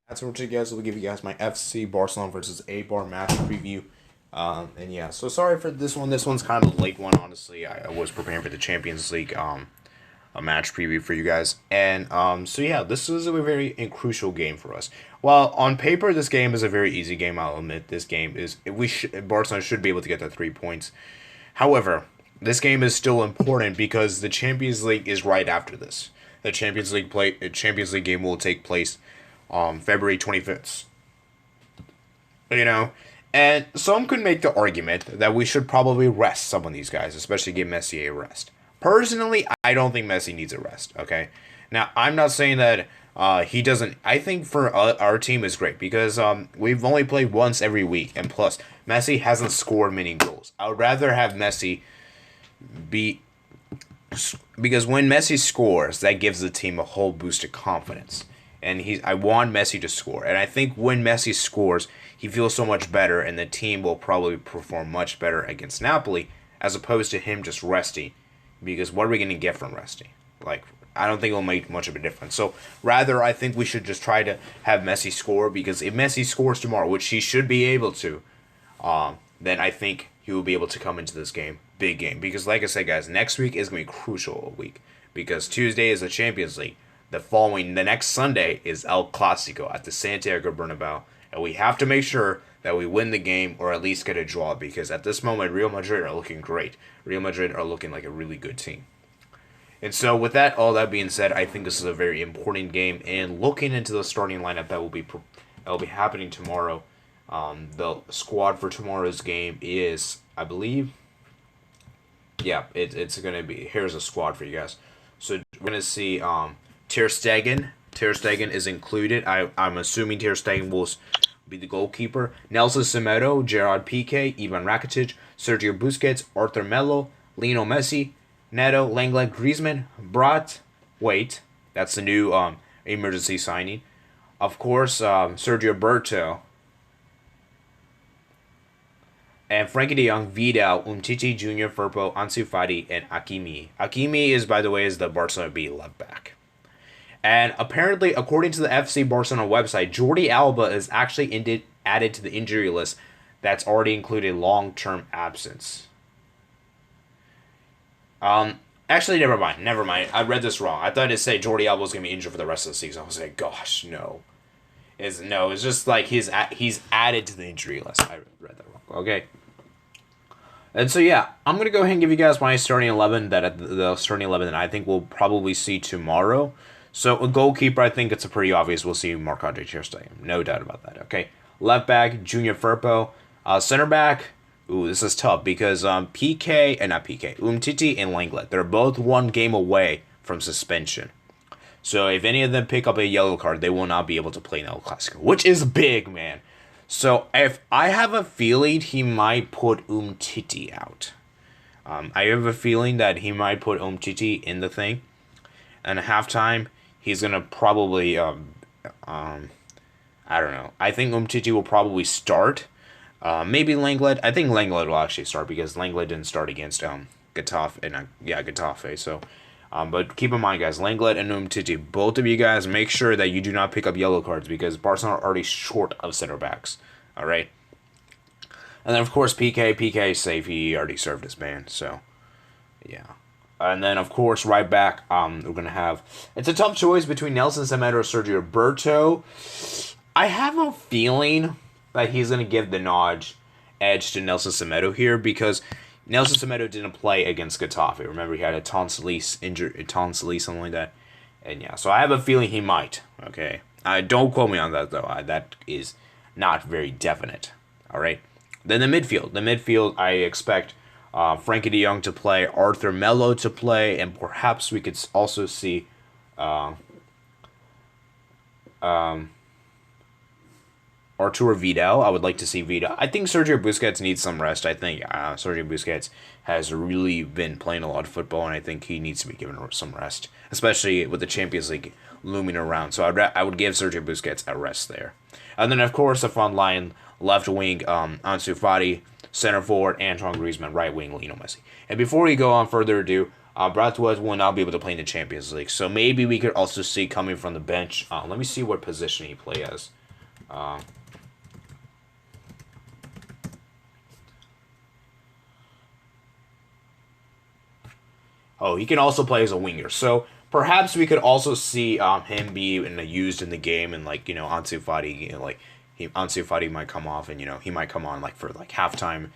That's what you guys will give you guys my FC Barcelona versus Eibar match preview. And yeah, so sorry for this one. This one's kind of a late one, honestly. I was preparing for the Champions League a match preview for you guys. And so yeah, this is a very crucial game for us. While on paper this game is a very easy game, I'll admit this game is Barcelona should be able to get the 3 points. However, this game is still important because the Champions League is right after this. The Champions League game will take place February 25th. You know, and some could make the argument that we should probably rest some of these guys, especially give Messi a rest. Personally, I don't think Messi needs a rest, okay? Now, I'm not saying that he doesn't. I think for our team is great because we've only played once every week, and plus, Messi hasn't scored many goals. I would rather have Messi be. Because when Messi scores, that gives the team a whole boost of confidence. And I want Messi to score. And I think when Messi scores, he feels so much better, and the team will probably perform much better against Napoli, as opposed to him just resting. Because what are we going to get from resting? Like, I don't think it'll make much of a difference. So, rather, I think we should just try to have Messi score, because if Messi scores tomorrow, which he should be able to, then I think he will be able to come into this game, big game. Because, like I said, guys, next week is going to be a crucial week. Because Tuesday is the Champions League. The next Sunday is El Clasico at the Santiago Bernabeu, and we have to make sure that we win the game or at least get a draw, because at this moment Real Madrid are looking great. Real Madrid are looking like a really good team. And so with all that being said, I think this is a very important game, and looking into the starting lineup that will be happening tomorrow. The squad for tomorrow's game is, I believe, yeah, it's gonna be, here's a squad for you guys. So we're gonna see Ter Stegen. Ter Stegen is included. I'm assuming Ter Stegen will be the goalkeeper. Nelson Semedo, Gerard Piqué, Ivan Rakitic, Sergio Busquets, Arthur Melo, Lionel Messi, Neto, Lenglet, Griezmann, Brat. Wait, that's the new emergency signing. Of course, Sergio Berto. And Frankie de Jong, Vidal, Umtiti Jr., Firpo, Ansu Fati, and Hakimi. Hakimi is, by the way, is the Barcelona B left back. And apparently, according to the FC Barcelona website, Jordi Alba is actually added to the injury list that's already included long-term absence. Actually, never mind. I read this wrong. I thought it said Jordi Alba was going to be injured for the rest of the season. I was like, gosh, no. It's just like he's added to the injury list. I read that wrong. Okay. And so, yeah, I'm going to go ahead and give you guys my starting 11, the starting 11 that I think we'll probably see tomorrow. So, a goalkeeper, I think it's a pretty obvious. We'll see Marc-Andre Ter Stegen. No doubt about that, okay? Left back, Junior Firpo. Center back, this is tough because not Piqué, Umtiti and Lenglet, they're both one game away from suspension. So, if any of them pick up a yellow card, they will not be able to play in El Clasico, which is big, man. So, if I have a feeling he might put Umtiti out. I have a feeling that he might put Umtiti in the thing. And at halftime, he's going to probably, I don't know. I think Umtiti will probably start. Maybe Lenglet. I think Lenglet will actually start because Lenglet didn't start against Getafe. So, but keep in mind, guys, Lenglet and Umtiti, both of you guys, make sure that you do not pick up yellow cards because Barcelona are already short of center backs. All right. And then, of course, PK is safe. He already served his ban. So, yeah. And then, of course, right back, we're going to have... It's a tough choice between Nelson Semedo or Sergio Roberto. I have a feeling that he's going to give the edge to Nelson Semedo here because Nelson Semedo didn't play against Getafe. Remember, he had a tonsillitis injury, something like that. And yeah, so I have a feeling he might, okay? Don't quote me on that, though. That is not very definite, all right? Then the midfield. The midfield, I expect... Frankie de Jong to play, Arthur Melo to play, and perhaps we could also see Arturo Vidal. I would like to see Vidal. I think Sergio Busquets needs some rest. I think Sergio Busquets has really been playing a lot of football, and I think he needs to be given some rest, especially with the Champions League looming around. So I would give Sergio Busquets a rest there. And then, of course, the front line, left wing, Ansu Fati, center forward, Antoine Griezmann, right wing, Lionel Messi. And before we go on further ado, Brathwaite will not be able to play in the Champions League. So maybe we could also see coming from the bench. Let me see what position he play as. Oh, he can also play as a winger. So perhaps we could also see him be used in the game, and like Ansu Fati, Ansu Fati might come off, and he might come on like for like halftime.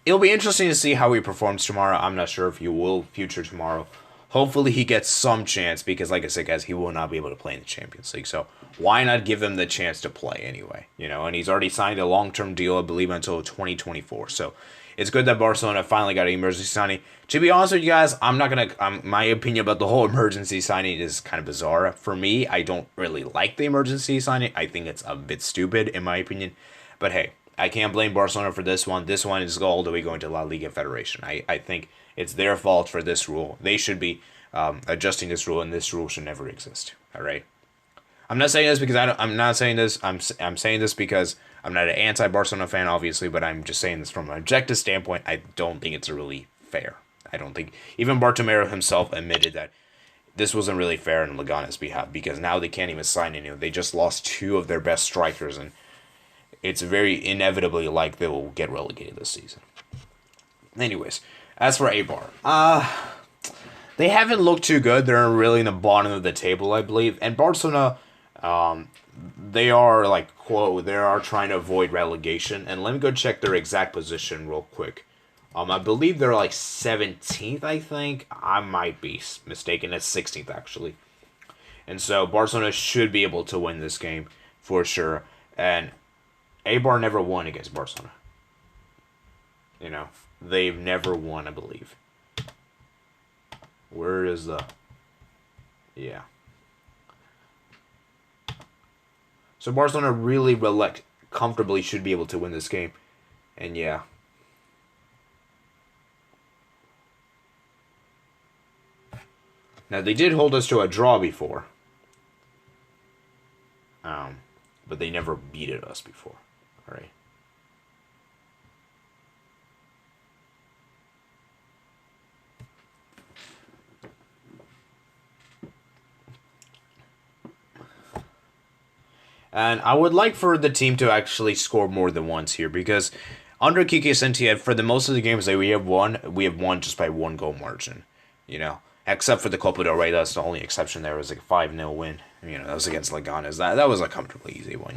It'll be interesting to see how he performs tomorrow. I'm not sure if he will feature tomorrow. Hopefully he gets some chance because, like I said, guys, he will not be able to play in the Champions League. So why not give him the chance to play anyway? And he's already signed a long-term deal, I believe, until 2024. So it's good that Barcelona finally got an emergency signing. To be honest with you guys, I'm not going to... my opinion about the whole emergency signing is kind of bizarre. For me, I don't really like the emergency signing. I think it's a bit stupid, in my opinion. But hey, I can't blame Barcelona for this one. This one is all the way going to La Liga Federation. I think it's their fault for this rule. They should be adjusting this rule, and this rule should never exist. All right. I'm not saying this because I'm not saying this. I'm saying this because I'm not an anti-Barcelona fan, obviously, but I'm just saying this from an objective standpoint. I don't think it's really fair. I don't think even Bartomeu himself admitted that this wasn't really fair on Lagana's behalf because now they can't even sign anyone. They just lost two of their best strikers, and it's very inevitably like they will get relegated this season. Anyways, as for Eibar, they haven't looked too good. They're really in the bottom of the table, I believe. And Barcelona, they are like, quote, they are trying to avoid relegation. And let me go check their exact position real quick. I believe they're like 17th, I think. I might be mistaken. It's 16th, actually. And so Barcelona should be able to win this game for sure. And Eibar never won against Barcelona. They've never won, I believe. Where is the... Yeah. So Barcelona really comfortably should be able to win this game. And yeah. Now, they did hold us to a draw before. But they never beated us before. All right. And I would like for the team to actually score more than once here because under Kike Setien, for the most of the games that we have won just by 1-goal margin. Except for the Copa del Rey, that's the only exception there. It was like a 5-0 win. That was against Leganes. That was a comfortably easy one,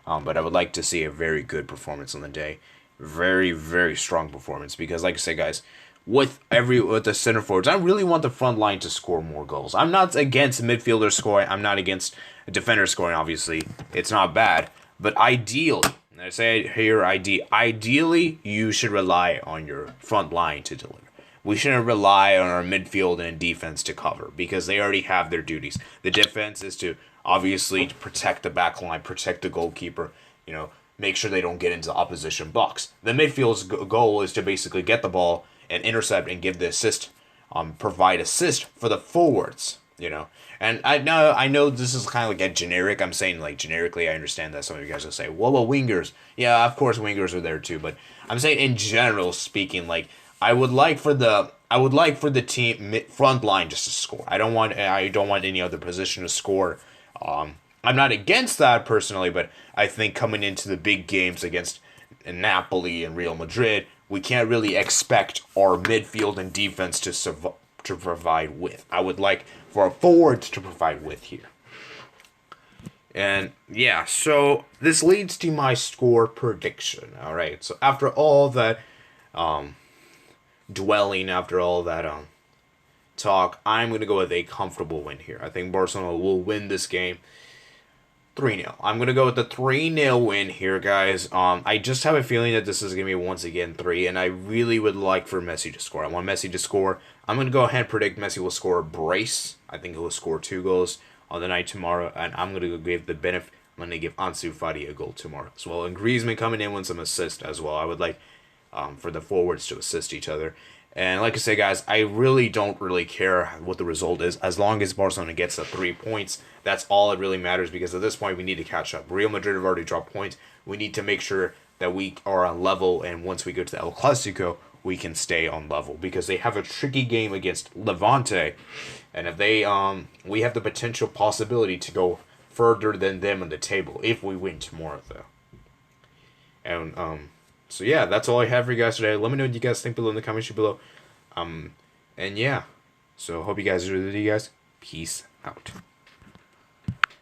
But I would like to see a very good performance on the day. Very, very strong performance because, like I said, guys, with the center forwards, I really want the front line to score more goals. I'm not against midfielders scoring. I'm not against defenders scoring, obviously. It's not bad. But ideally, and I say here ideally, you should rely on your front line to deliver. We shouldn't rely on our midfield and defense to cover because they already have their duties. The defense is to obviously protect the back line, protect the goalkeeper, make sure they don't get into the opposition box. The midfield's goal is to basically get the ball and intercept and give the assist, provide assist for the forwards, And I know this is kind of like a generic. I'm saying like generically. I understand that some of you guys will say, well, wingers. Yeah, of course wingers are there too. But I'm saying in general speaking, like I would like for the team front line just to score. I don't want any other position to score. I'm not against that personally, but I think coming into the big games against Napoli and Real Madrid, we can't really expect our midfield and defense to provide with. I would like for our forwards to provide with here. And yeah, so this leads to my score prediction. All right, so after all that dwelling, after all that talk, I'm going to go with a comfortable win here. I think Barcelona will win this game 3-0. I'm going to go with the 3-0 win here, guys. I just have a feeling that this is going to be once again 3, and I really would like for Messi to score. I want Messi to score. I'm going to go ahead and predict Messi will score a brace. I think he will score 2 goals on the night tomorrow, and I'm going to give the benefit. I'm going to give Ansu Fati a goal tomorrow as well. And Griezmann coming in with some assist as well. I would like for the forwards to assist each other. And like I say, guys, I really don't really care what the result is. As long as Barcelona gets the 3 points, that's all it really matters because at this point we need to catch up. Real Madrid have already dropped points. We need to make sure that we are on level, and once we go to the El Clasico, we can stay on level, because they have a tricky game against Levante, and if they we have the potential possibility to go further than them in the table if we win tomorrow, though. And so yeah, that's all I have for you guys today. Let me know what you guys think below in the comments below. And yeah, so hope you guys enjoyed the video, guys. Peace out.